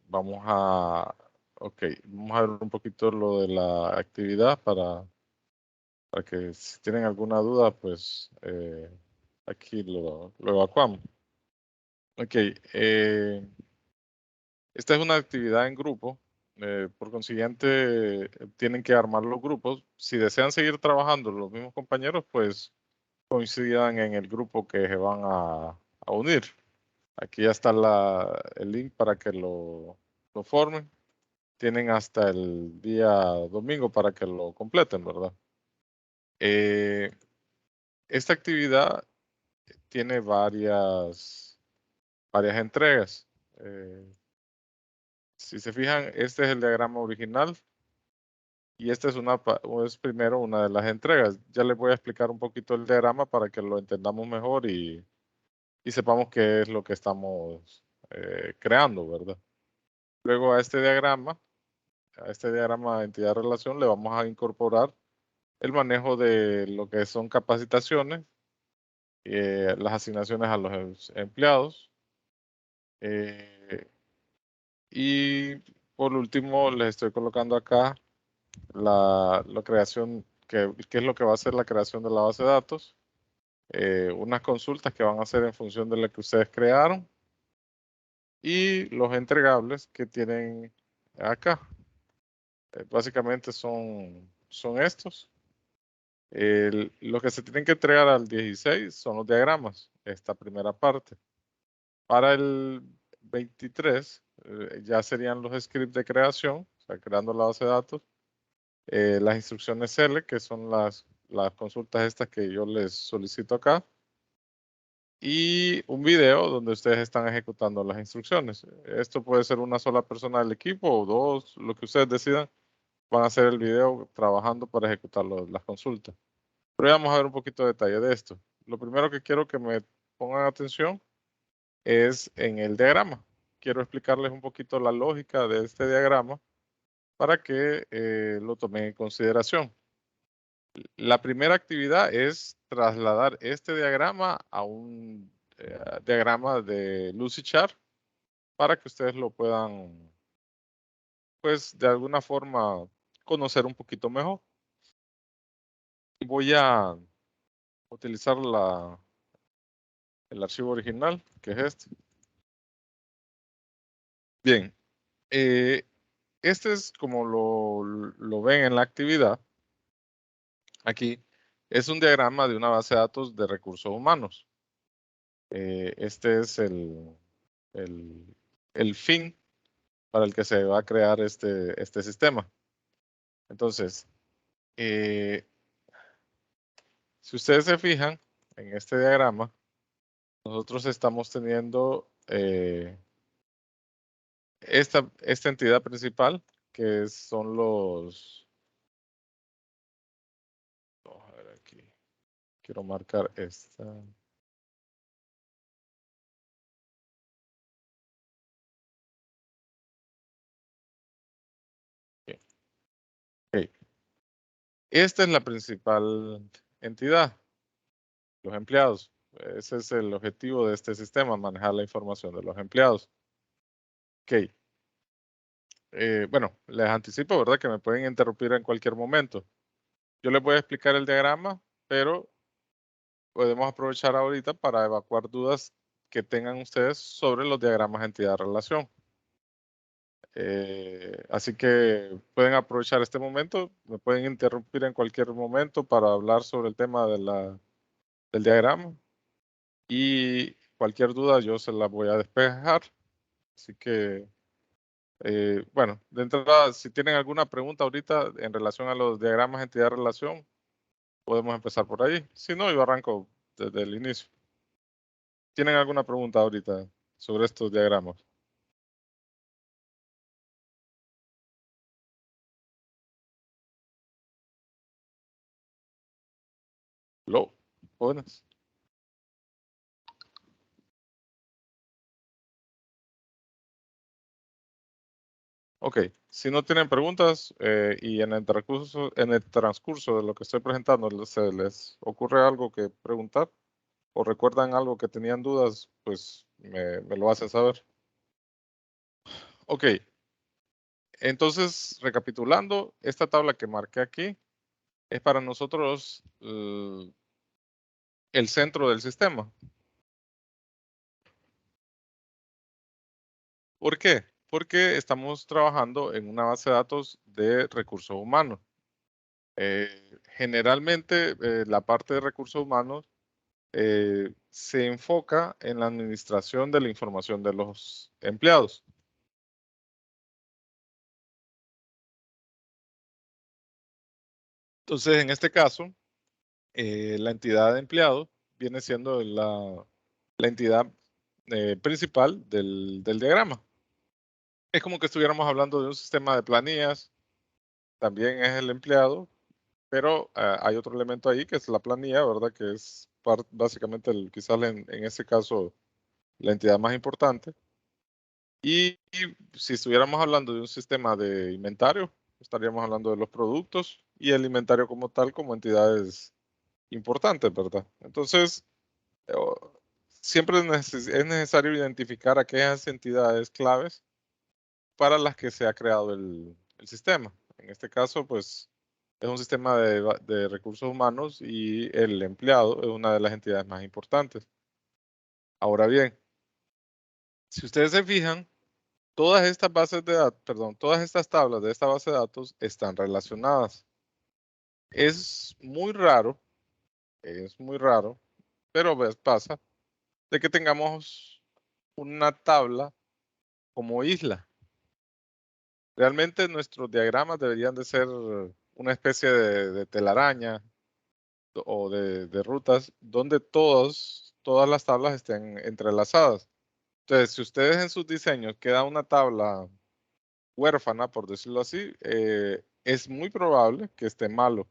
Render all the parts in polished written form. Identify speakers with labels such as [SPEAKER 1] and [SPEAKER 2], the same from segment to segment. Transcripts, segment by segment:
[SPEAKER 1] vamos a ver un poquito lo de la actividad para que si tienen alguna duda, pues aquí lo evacuamos. Ok, esta es una actividad en grupo. Por consiguiente, tienen que armar los grupos. Si desean seguir trabajando los mismos compañeros, pues coincidan en el grupo que se van a unir. Aquí ya está el link para que lo formen. Tienen hasta el día domingo para que lo completen, ¿verdad? Esta actividad tiene varias entregas. Si se fijan, este es el diagrama original y esta es primero una de las entregas. Ya les voy a explicar un poquito el diagrama para que lo entendamos mejor y sepamos qué es lo que estamos creando, ¿verdad? Luego a este diagrama de entidad-relación, le vamos a incorporar el manejo de lo que son capacitaciones, las asignaciones a los empleados, y por último les estoy colocando acá la creación, qué es lo que va a ser la creación de la base de datos, unas consultas que van a hacer en función de lo que ustedes crearon y los entregables que tienen acá. Básicamente son estos. Lo que se tienen que entregar al 16 son los diagramas, esta primera parte. Para el 23 ya serían los scripts de creación, o sea, creando la base de datos, las instrucciones L, que son las consultas estas que yo les solicito acá, y un video donde ustedes están ejecutando las instrucciones. Esto puede ser una sola persona del equipo o dos, lo que ustedes decidan, van a hacer el video trabajando para ejecutar las consultas. Pero ya vamos a ver un poquito de detalle de esto. Lo primero que quiero que me pongan atención es en el diagrama. Quiero explicarles un poquito la lógica de este diagrama para que lo tomen en consideración. La primera actividad es trasladar este diagrama a un diagrama de Lucidchart para que ustedes lo puedan, pues, de alguna forma conocer un poquito mejor. Voy a utilizar el archivo original, que es este. Bien, este es como lo ven en la actividad. Aquí es un diagrama de una base de datos de recursos humanos. Este es el fin para el que se va a crear este sistema. Entonces, si ustedes se fijan en este diagrama, nosotros estamos teniendo esta entidad principal, que son los... Vamos a ver aquí. Quiero marcar esta. Bien. Okay. Esta es la principal entidad, los empleados. Ese es el objetivo de este sistema, manejar la información de los empleados. Ok. Bueno, les anticipo, ¿verdad? Que me pueden interrumpir en cualquier momento. Yo les voy a explicar el diagrama, pero podemos aprovechar ahorita para evacuar dudas que tengan ustedes sobre los diagramas de entidad-relación. Así que pueden aprovechar este momento, me pueden interrumpir en cualquier momento para hablar sobre el tema del diagrama y cualquier duda yo se la voy a despejar. Así que, bueno, de entrada, si tienen alguna pregunta ahorita en relación a los diagramas de entidad-relación, podemos empezar por ahí. Si no, yo arranco desde el inicio. ¿Tienen alguna pregunta ahorita sobre estos diagramas? ¿Lo? Jóvenes. Ok, si no tienen preguntas y en el transcurso de lo que estoy presentando se les ocurre algo que preguntar o recuerdan algo que tenían dudas, pues me lo hacen saber. Ok, entonces recapitulando, esta tabla que marqué aquí es para nosotros el centro del sistema. ¿Por qué? Porque estamos trabajando en una base de datos de recursos humanos. Generalmente la parte de recursos humanos se enfoca en la administración de la información de los empleados. Entonces, en este caso, la entidad de empleados viene siendo la entidad principal del diagrama. Es como que estuviéramos hablando de un sistema de planillas, también es el empleado, pero hay otro elemento ahí que es la planilla, ¿verdad? Que es básicamente quizás en ese caso la entidad más importante. Y si estuviéramos hablando de un sistema de inventario, estaríamos hablando de los productos y el inventario como tal como entidades importantes, ¿verdad? Entonces, siempre es necesario identificar aquellas entidades claves para las que se ha creado el sistema. En este caso, pues, es un sistema de recursos humanos y el empleado es una de las entidades más importantes. Ahora bien, si ustedes se fijan, todas estas bases de datos, perdón, todas estas tablas de esta base de datos están relacionadas. Es muy raro, pero pasa de que tengamos una tabla como isla. Realmente nuestros diagramas deberían de ser una especie de telaraña o de rutas donde todas las tablas estén entrelazadas. Entonces, si ustedes en sus diseños queda una tabla huérfana, por decirlo así, es muy probable que esté malo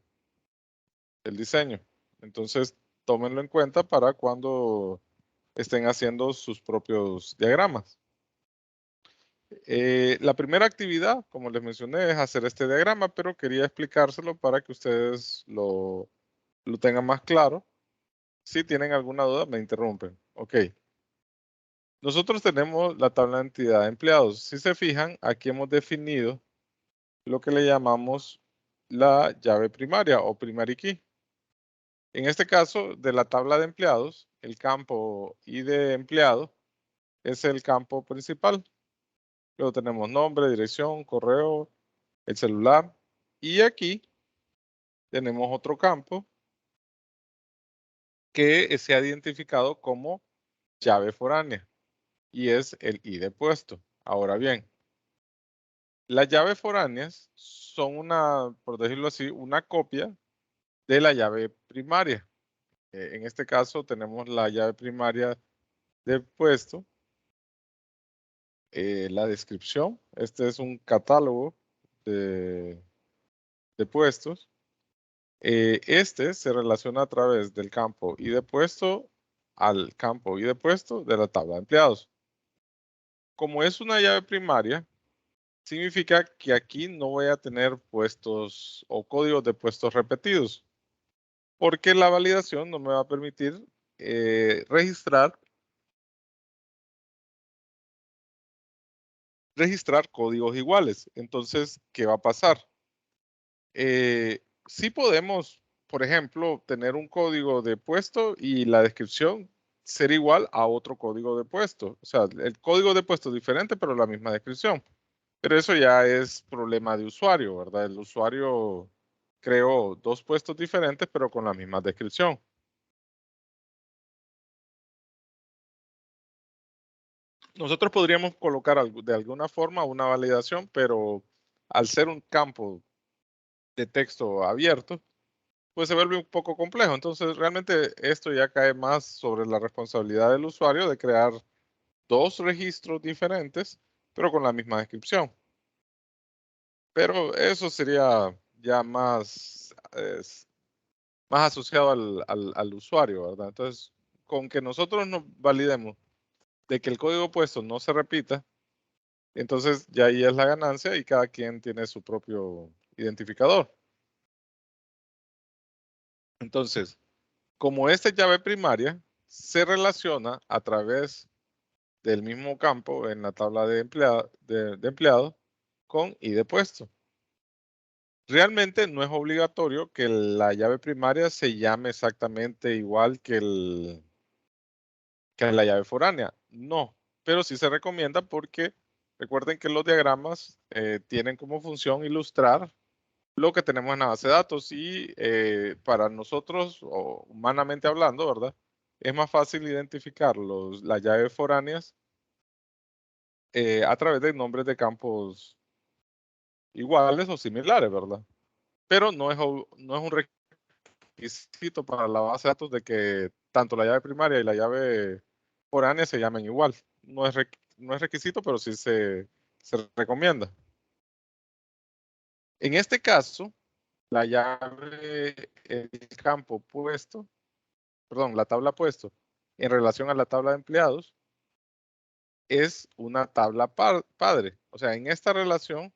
[SPEAKER 1] el diseño. Entonces, tómenlo en cuenta para cuando estén haciendo sus propios diagramas. La primera actividad, como les mencioné, es hacer este diagrama, pero quería explicárselo para que ustedes lo tengan más claro. Si tienen alguna duda, me interrumpen. Ok. Nosotros tenemos la tabla de entidad de empleados. Si se fijan, aquí hemos definido lo que le llamamos la llave primaria o primary key. En este caso, de la tabla de empleados, el campo ID de empleado es el campo principal. Luego tenemos nombre, dirección, correo, el celular. Y aquí tenemos otro campo que se ha identificado como llave foránea y es el ID puesto. Ahora bien, las llaves foráneas son por decirlo así, una copia de la llave primaria. En este caso tenemos la llave primaria de puesto, la descripción. Este es un catálogo de, de puestos. Este se relaciona a través del campo ID puesto al campo ID puesto de la tabla de empleados. Como es una llave primaria, significa que aquí no voy a tener puestos o códigos de puestos repetidos, porque la validación no me va a permitir registrar códigos iguales. Entonces, ¿qué va a pasar? Sí podemos, por ejemplo, tener un código de puesto y la descripción ser igual a otro código de puesto. O sea, el código de puesto es diferente, pero la misma descripción. Pero eso ya es problema de usuario, ¿verdad? El usuario creó dos puestos diferentes, pero con la misma descripción. Nosotros podríamos colocar de alguna forma una validación, pero al ser un campo de texto abierto, pues se vuelve un poco complejo. Entonces, realmente esto ya cae más sobre la responsabilidad del usuario de crear dos registros diferentes, pero con la misma descripción. Pero eso sería ya más asociado al usuario, ¿verdad? Entonces, con que nosotros nos validemos de que el código puesto no se repita, entonces ya ahí es la ganancia y cada quien tiene su propio identificador. Entonces, como esta llave primaria se relaciona a través del mismo campo en la tabla de empleados con ID puesto. Realmente no es obligatorio que la llave primaria se llame exactamente igual que la llave foránea. No, pero sí se recomienda porque recuerden que los diagramas tienen como función ilustrar lo que tenemos en la base de datos y para nosotros, o humanamente hablando, ¿verdad? Es más fácil identificar las llaves foráneas a través de nombres de campos iguales o similares, ¿verdad? Pero no es un requisito para la base de datos de que tanto la llave primaria y la llave foránea se llamen igual. No es requisito, pero sí se recomienda. En este caso, la llave, el campo puesto, perdón, la tabla puesto en relación a la tabla de empleados es una tabla padre. O sea, en esta relación,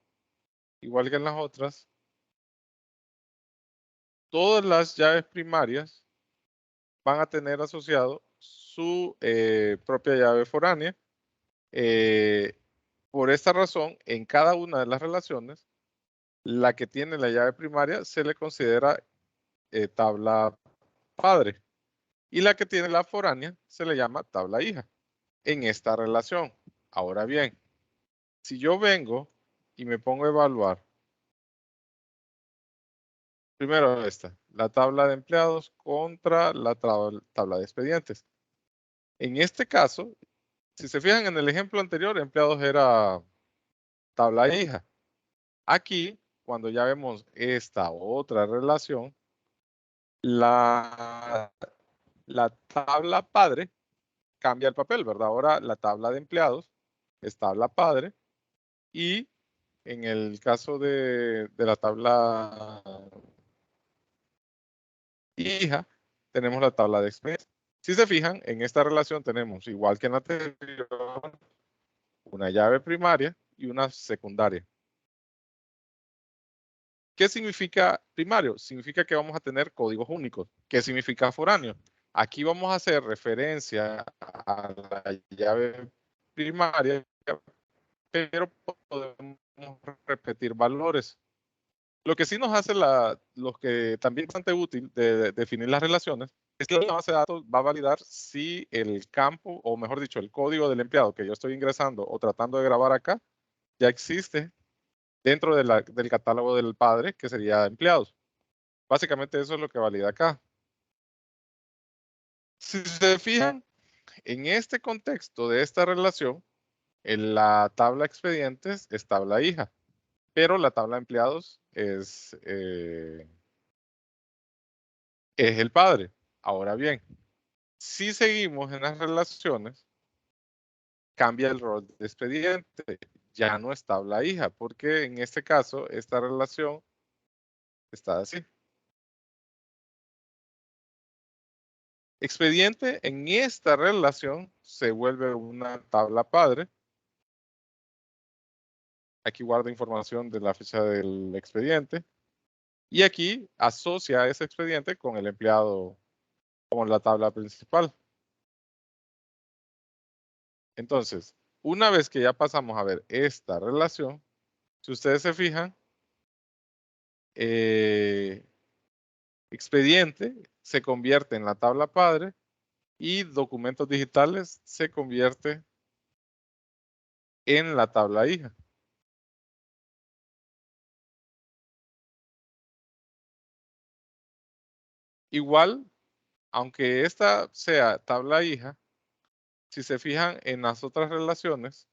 [SPEAKER 1] igual que en las otras, todas las llaves primarias van a tener asociado su propia llave foránea. Por esta razón, en cada una de las relaciones, la que tiene la llave primaria se le considera tabla padre y la que tiene la foránea se le llama tabla hija en esta relación. Ahora bien, si yo vengo y me pongo a evaluar, primero la tabla de empleados contra la tabla de expedientes. En este caso, si se fijan en el ejemplo anterior, empleados era tabla hija. Aquí, cuando ya vemos esta otra relación, la tabla padre cambia el papel, ¿verdad? Ahora la tabla de empleados es tabla padre y en el caso de la tabla hija, tenemos la tabla de expedientes. Si se fijan, en esta relación tenemos, igual que en la anterior, una llave primaria y una secundaria. ¿Qué significa primario? Significa que vamos a tener códigos únicos. ¿Qué significa foráneo? Aquí vamos a hacer referencia a la llave primaria, pero podemos repetir valores. Lo que sí nos hace lo que también es bastante útil de definir las relaciones es que la base de datos va a validar si el campo, o mejor dicho, el código del empleado que yo estoy ingresando o tratando de grabar acá, ya existe dentro del catálogo del padre, que sería empleados. Básicamente eso es lo que valida acá. Si se fijan, en este contexto de esta relación, en la tabla expedientes es tabla hija, pero la tabla empleados es el padre. Ahora bien, si seguimos en las relaciones, cambia el rol de expediente. Ya no es tabla hija, porque en este caso, esta relación está así. Expediente en esta relación se vuelve una tabla padre. Aquí guarda información de la fecha del expediente. Y aquí asocia ese expediente con el empleado, con la tabla principal. Entonces, una vez que ya pasamos a ver esta relación, si ustedes se fijan, expediente se convierte en la tabla padre y documentos digitales se convierte en la tabla hija. Igual, aunque esta sea tabla hija, si se fijan en las otras relaciones,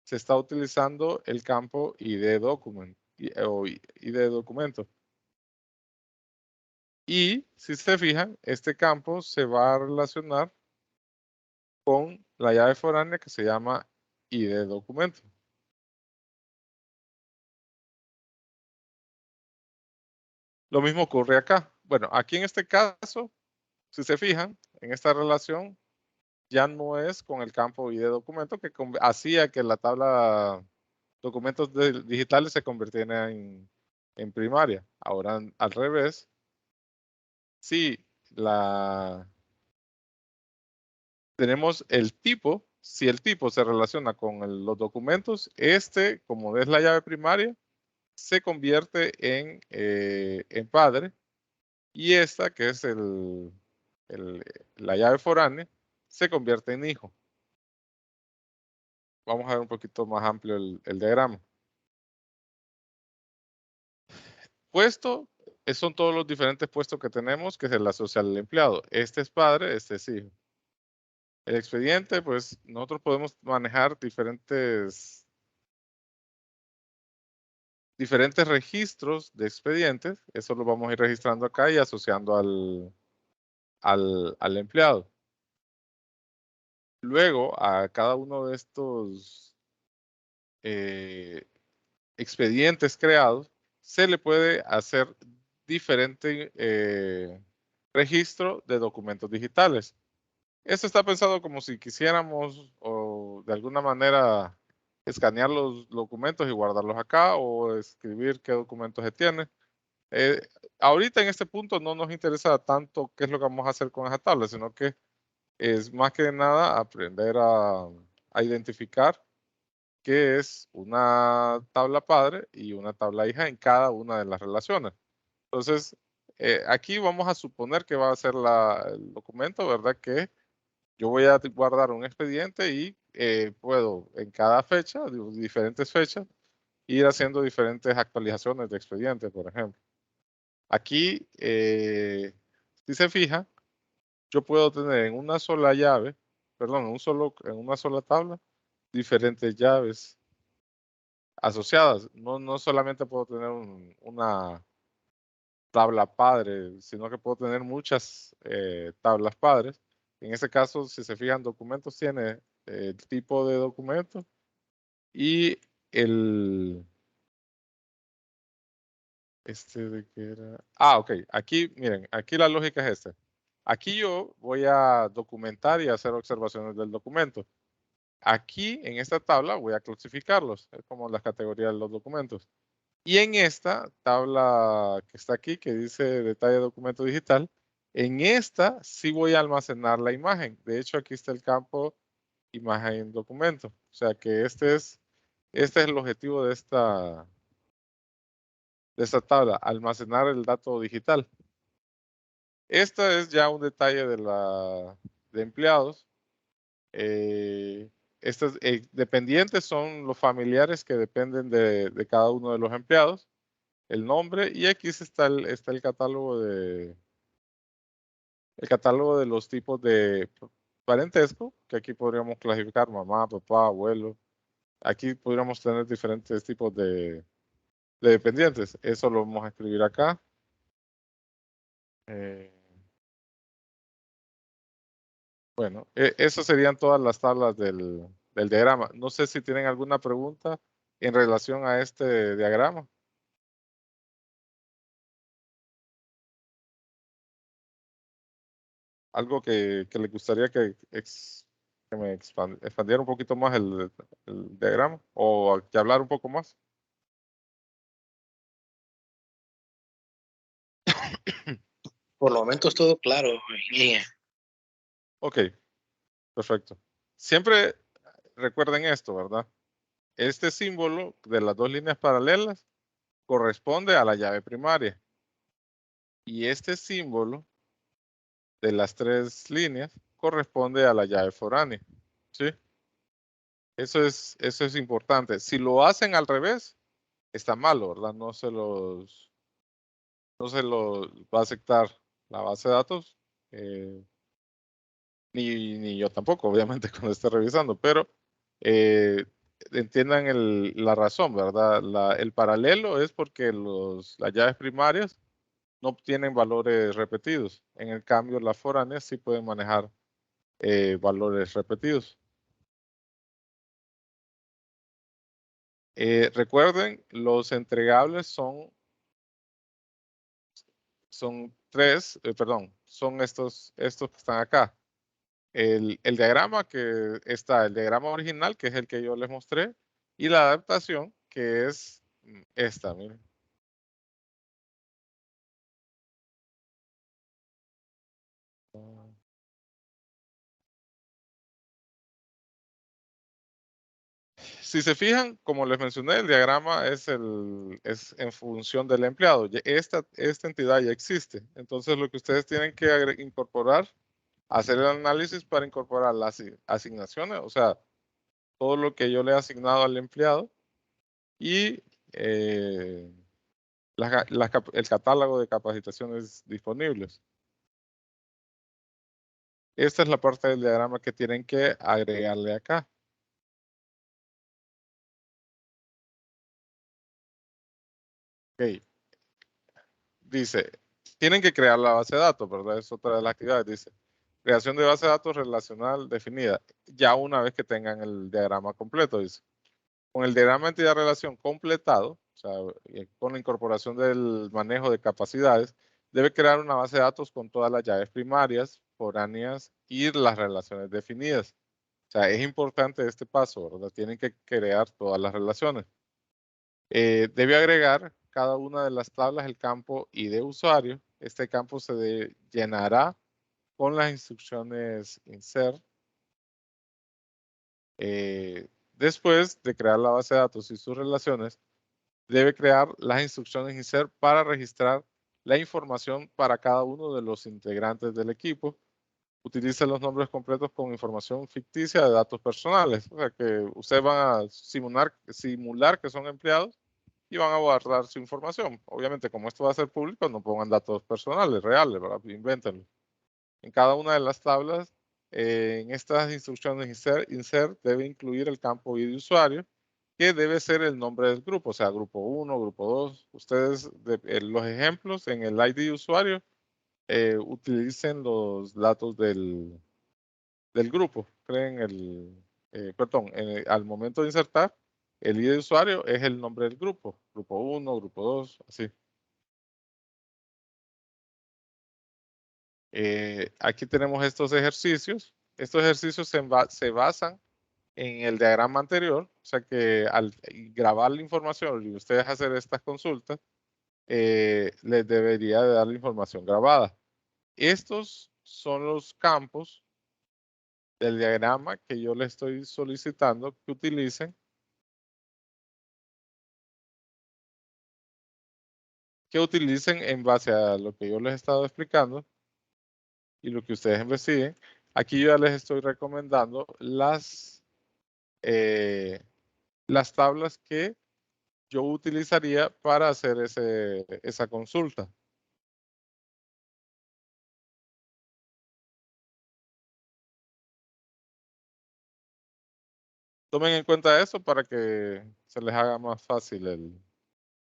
[SPEAKER 1] se está utilizando el campo ID document o ID documento. Y si se fijan, este campo se va a relacionar con la llave foránea que se llama ID documento. Lo mismo ocurre acá. Bueno, aquí en este caso, si se fijan, en esta relación ya no es con el campo ID documento que hacía que la tabla documentos digitales se convirtiera en primaria. Ahora al revés, si tenemos el tipo, si el tipo se relaciona con los documentos, como es la llave primaria, se convierte en padre, y esta, que es el- la llave foránea, se convierte en hijo. Vamos a ver un poquito más amplio el diagrama. Puesto, son todos los diferentes puestos que tenemos que se le asocia al empleado. Este es padre, este es hijo. El expediente, pues nosotros podemos manejar diferentes registros de expedientes. Eso lo vamos a ir registrando acá y asociando al empleado. Luego, a cada uno de estos expedientes creados, se le puede hacer diferente registro de documentos digitales. Esto está pensado como si quisiéramos o de alguna manera escanear los documentos y guardarlos acá, o escribir qué documentos se tiene. Eh, Ahorita en este punto no nos interesa tanto qué es lo que vamos a hacer con esa tabla, sino que es más que nada aprender a identificar qué es una tabla padre y una tabla hija en cada una de las relaciones. Entonces, aquí vamos a suponer que va a ser el documento, ¿verdad? Que yo voy a guardar un expediente y puedo en cada fecha, diferentes fechas, ir haciendo diferentes actualizaciones de expediente, por ejemplo. Aquí, si se fija, yo puedo tener en una sola llave, perdón, en una sola tabla, diferentes llaves asociadas. No solamente puedo tener una tabla padre, sino que puedo tener muchas tablas padres. En este caso, si se fijan, documentos tiene el tipo de documento y el, de qué era. Ah, ok. Aquí, miren, aquí la lógica es esta. Aquí yo voy a documentar y hacer observaciones del documento. Aquí, en esta tabla, voy a clasificarlos, es como las categorías de los documentos. Y en esta tabla que está aquí, que dice detalle de documento digital, en esta sí voy a almacenar la imagen. De hecho, aquí está el campo imagen documento. O sea que este es el objetivo de esta tabla, almacenar el dato digital. Esta es ya un detalle de empleados. Estos dependientes son los familiares que dependen de cada uno de los empleados, el nombre, y aquí está el catálogo de los tipos de parentesco, que aquí podríamos clasificar mamá, papá, abuelo. Aquí podríamos tener diferentes tipos de dependientes. Eso lo vamos a escribir acá. Eh, bueno, esas serían todas las tablas del diagrama. No sé si tienen alguna pregunta en relación a este diagrama. Algo que le gustaría que me expandiera un poquito más el diagrama, o que hablar un poco más.
[SPEAKER 2] Por lo momento es todo claro en línea.
[SPEAKER 1] Ok, perfecto. Siempre recuerden esto, ¿verdad? Este símbolo de las dos líneas paralelas corresponde a la llave primaria. Y este símbolo de las tres líneas corresponde a la llave foránea. ¿Sí? Eso es importante. Si lo hacen al revés, está malo, ¿verdad? No se los va a aceptar la base de datos, eh, ni yo tampoco, obviamente, cuando esté revisando, pero eh, entiendan la razón, ¿verdad? El paralelo es porque las llaves primarias no obtienen valores repetidos. En el cambio, las foráneas sí pueden manejar valores repetidos. Recuerden, los entregables son tres, perdón, son estos que están acá. El diagrama que está, el diagrama original, que es el que yo les mostré, y la adaptación, que es esta, miren. si se fijan, como les mencioné, el diagrama es en función del empleado. Esta entidad ya existe. Entonces, lo que ustedes tienen que incorporar, hacer el análisis para incorporar las asignaciones, o sea, todo lo que yo le he asignado al empleado y el catálogo de capacitaciones disponibles. Esta es la parte del diagrama que tienen que agregarle acá. Ok. Dice, tienen que crear la base de datos, ¿verdad? Es otra de las actividades. Dice, creación de base de datos relacional definida, ya una vez que tengan el diagrama completo, dice. Con el diagrama entidad-relación completado, o sea, con la incorporación del manejo de capacidades, debe crear una base de datos con todas las llaves primarias, foráneas y las relaciones definidas. O sea, es importante este paso, ¿verdad? Tienen que crear todas las relaciones. Debe agregar cada una de las tablas el campo ID de usuario. Este campo se llenará con las instrucciones insert. Después de crear la base de datos y sus relaciones, debe crear las instrucciones insert para registrar la información para cada uno de los integrantes del equipo. Utiliza los nombres completos con información ficticia de datos personales. O sea que ustedes van a simular que son empleados y van a guardar su información. Obviamente, como esto va a ser público, no pongan datos personales, reales, ¿verdad? Invéntenlo. En cada una de las tablas, en estas instrucciones insert debe incluir el campo ID de usuario, que debe ser el nombre del grupo, o sea, grupo 1, grupo 2. Ustedes, los ejemplos en el ID de usuario, utilicen los datos del grupo. Al momento de insertar, el ID de usuario es el nombre del grupo. Grupo 1, grupo 2, así. Aquí tenemos estos ejercicios. Estos ejercicios se basan en el diagrama anterior. O sea que al grabar la información y ustedes hacer estas consultas, les debería de dar la información grabada. Estos son los campos del diagrama que yo les estoy solicitando que utilicen en base a lo que yo les he estado explicando y lo que ustedes investiguen. Aquí yo ya les estoy recomendando las tablas que yo utilizaría para hacer esa consulta. Tomen en cuenta eso para que se les haga más fácil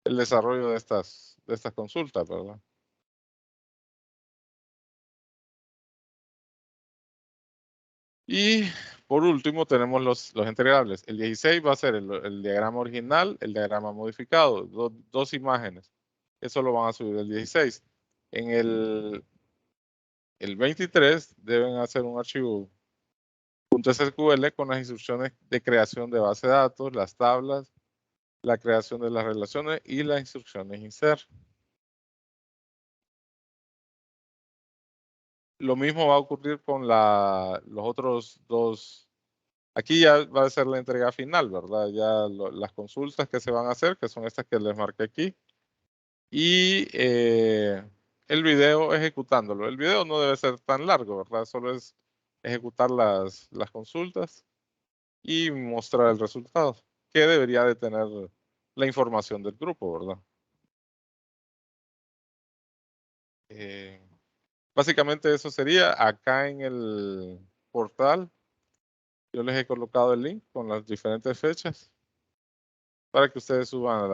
[SPEAKER 1] el desarrollo de estas consultas, ¿verdad? Y por último tenemos los entregables. El 16 va a ser el diagrama original, el diagrama modificado, dos imágenes. Eso lo van a subir el 16. En el 23 deben hacer un archivo .sql con las instrucciones de creación de base de datos, las tablas, la creación de las relaciones y las instrucciones insert. Lo mismo va a ocurrir con los otros dos. Aquí ya va a ser la entrega final, ¿verdad? Ya las consultas que se van a hacer, que son estas que les marqué aquí. Y el video ejecutándolo. El video no debe ser tan largo, ¿verdad? Solo es ejecutar las consultas y mostrar el resultado, que debería de tener la información del grupo, ¿verdad? Eh, Básicamente eso sería acá en el portal. Yo les he colocado el link con las diferentes fechas para que ustedes suban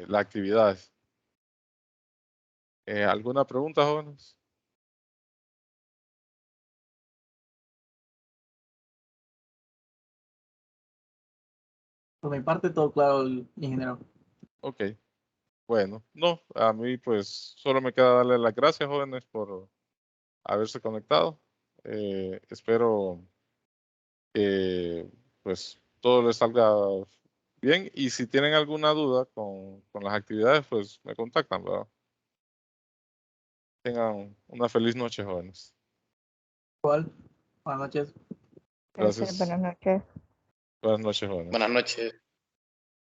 [SPEAKER 1] la actividad. ¿Alguna pregunta, jóvenes?
[SPEAKER 3] Por mi parte, todo claro, ingeniero.
[SPEAKER 1] Ok, bueno, no, a mí pues solo me queda darle las gracias, jóvenes, por haberse conectado. Espero que pues todo les salga bien y si tienen alguna duda con las actividades, pues me contactan, ¿verdad? Tengan una feliz noche, jóvenes.
[SPEAKER 3] Igual, buenas noches.
[SPEAKER 1] Gracias.
[SPEAKER 4] Buenas noches.
[SPEAKER 1] Buenas noches, jóvenes.
[SPEAKER 2] Buenas noches.